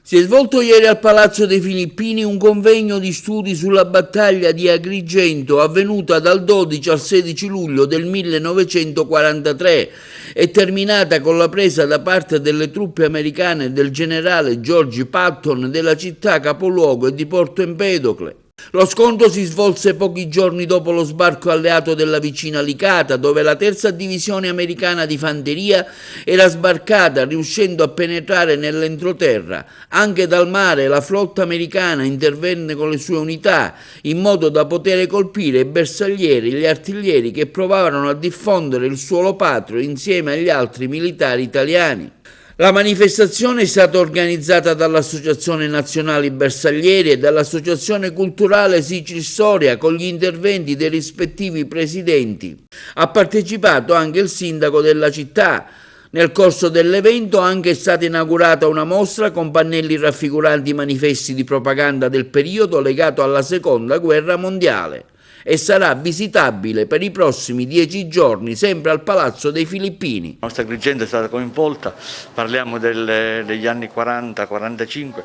Si è svolto ieri al Palazzo dei Filippini un convegno di studi sulla battaglia di Agrigento avvenuta dal 12 al 16 luglio del 1943 e terminata con la presa da parte delle truppe americane del generale George Patton della città capoluogo e di Porto Empedocle. Lo scontro si svolse pochi giorni dopo lo sbarco alleato della vicina Licata, dove la terza divisione americana di fanteria era sbarcata, riuscendo a penetrare nell'entroterra. Anche dal mare la flotta americana intervenne con le sue unità, in modo da poter colpire i bersaglieri e gli artiglieri che provavano a diffondere il suolo patrio insieme agli altri militari italiani. La manifestazione è stata organizzata dall'Associazione Nazionali Bersaglieri e dall'Associazione Culturale Sicil Storia con gli interventi dei rispettivi presidenti. Ha partecipato anche il sindaco della città. Nel corso dell'evento è anche stata inaugurata una mostra con pannelli raffiguranti manifesti di propaganda del periodo legato alla Seconda Guerra Mondiale e sarà visitabile per i prossimi 10 giorni sempre al Palazzo dei Filippini. La nostra Agrigento è stata coinvolta, parliamo degli anni 40-45,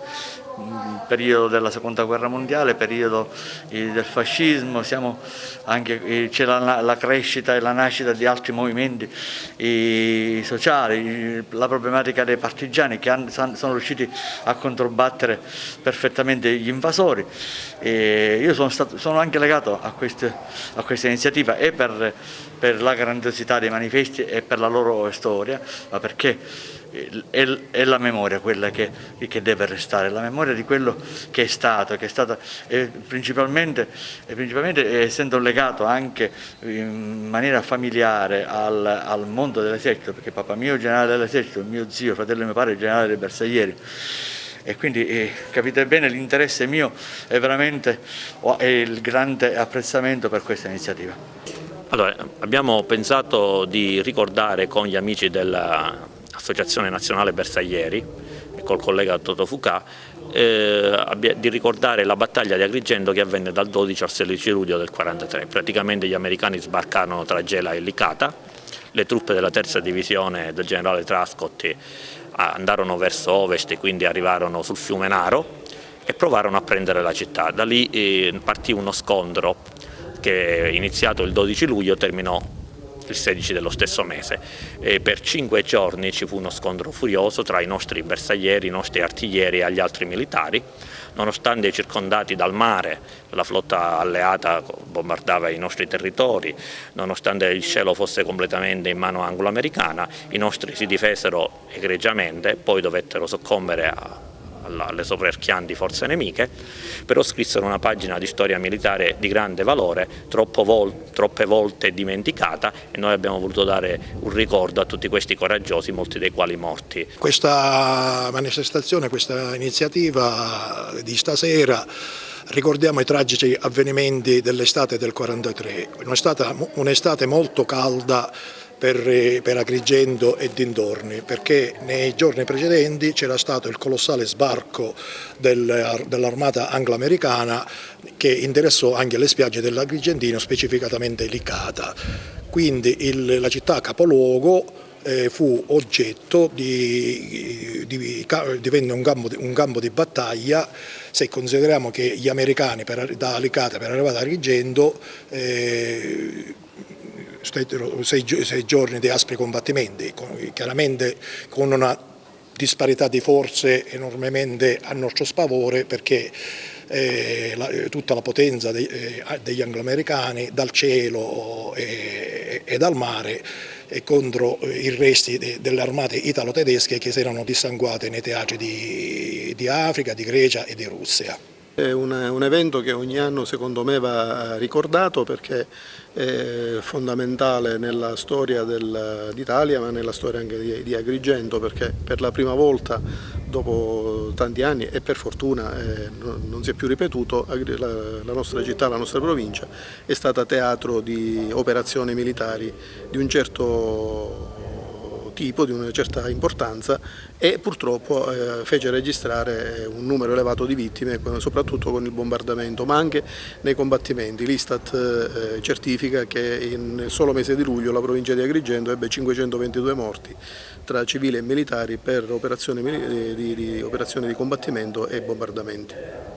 periodo della Seconda Guerra Mondiale, periodo del fascismo, c'è la crescita e la nascita di altri movimenti sociali, la problematica dei partigiani che sono riusciti a controbattere perfettamente gli invasori. Io sono anche legato a questa iniziativa e per la grandiosità dei manifesti e per la loro storia, ma perché è la memoria quella che deve restare, la memoria di quello che è stato principalmente essendo legato anche in maniera familiare al mondo dell'esercito, perché papà mio è generale dell'esercito, mio zio, fratello di mio padre è generale dei bersaglieri. E quindi capite bene l'interesse mio è veramente il grande apprezzamento per questa iniziativa. Allora, abbiamo pensato di ricordare con gli amici dell'Associazione Nazionale Bersaglieri e col collega Toto Fucà di ricordare la battaglia di Agrigento che avvenne dal 12 al 16 luglio del 1943. Praticamente gli americani sbarcarono tra Gela e Licata, le truppe della terza divisione del generale Trascotti andarono verso ovest e quindi arrivarono sul fiume Naro e provarono a prendere la città. Da lì partì uno scontro che iniziato il 12 luglio terminò il 16 dello stesso mese. Per 5 giorni ci fu uno scontro furioso tra i nostri bersaglieri, i nostri artiglieri e gli altri militari. Nonostante circondati dal mare, la flotta alleata bombardava i nostri territori, nonostante il cielo fosse completamente in mano anglo-americana, i nostri si difesero egregiamente, poi dovettero soccombere alle soverchianti forze nemiche, però scrissero una pagina di storia militare di grande valore, troppe volte dimenticata, e noi abbiamo voluto dare un ricordo a tutti questi coraggiosi, molti dei quali morti. Questa manifestazione, questa iniziativa di stasera, ricordiamo i tragici avvenimenti dell'estate del 43, un'estate molto calda per Agrigento e dintorni, perché nei giorni precedenti c'era stato il colossale sbarco dell'armata anglo-americana che interessò anche le spiagge dell'Agrigentino, specificatamente Licata. Quindi la città capoluogo fu oggetto divenne un campo di battaglia, se consideriamo che gli americani da Licata per arrivare ad Agrigento stettero 6 giorni di aspri combattimenti, chiaramente con una disparità di forze enormemente a nostro sfavore, perché tutta la potenza degli angloamericani dal cielo e dal mare e contro i resti delle armate italo-tedesche che si erano dissanguate nei teatri di Africa, di Grecia e di Russia. È un evento che ogni anno secondo me va ricordato perché è fondamentale nella storia d'Italia, ma nella storia anche di Agrigento, perché per la prima volta dopo tanti anni, e per fortuna non si è più ripetuto, la nostra città, la nostra provincia è stata teatro di operazioni militari di un certo tipo, di una certa importanza, e purtroppo fece registrare un numero elevato di vittime, soprattutto con il bombardamento, ma anche nei combattimenti. L'Istat certifica che nel solo mese di luglio la provincia di Agrigento ebbe 522 morti tra civili e militari per operazioni di combattimento e bombardamenti.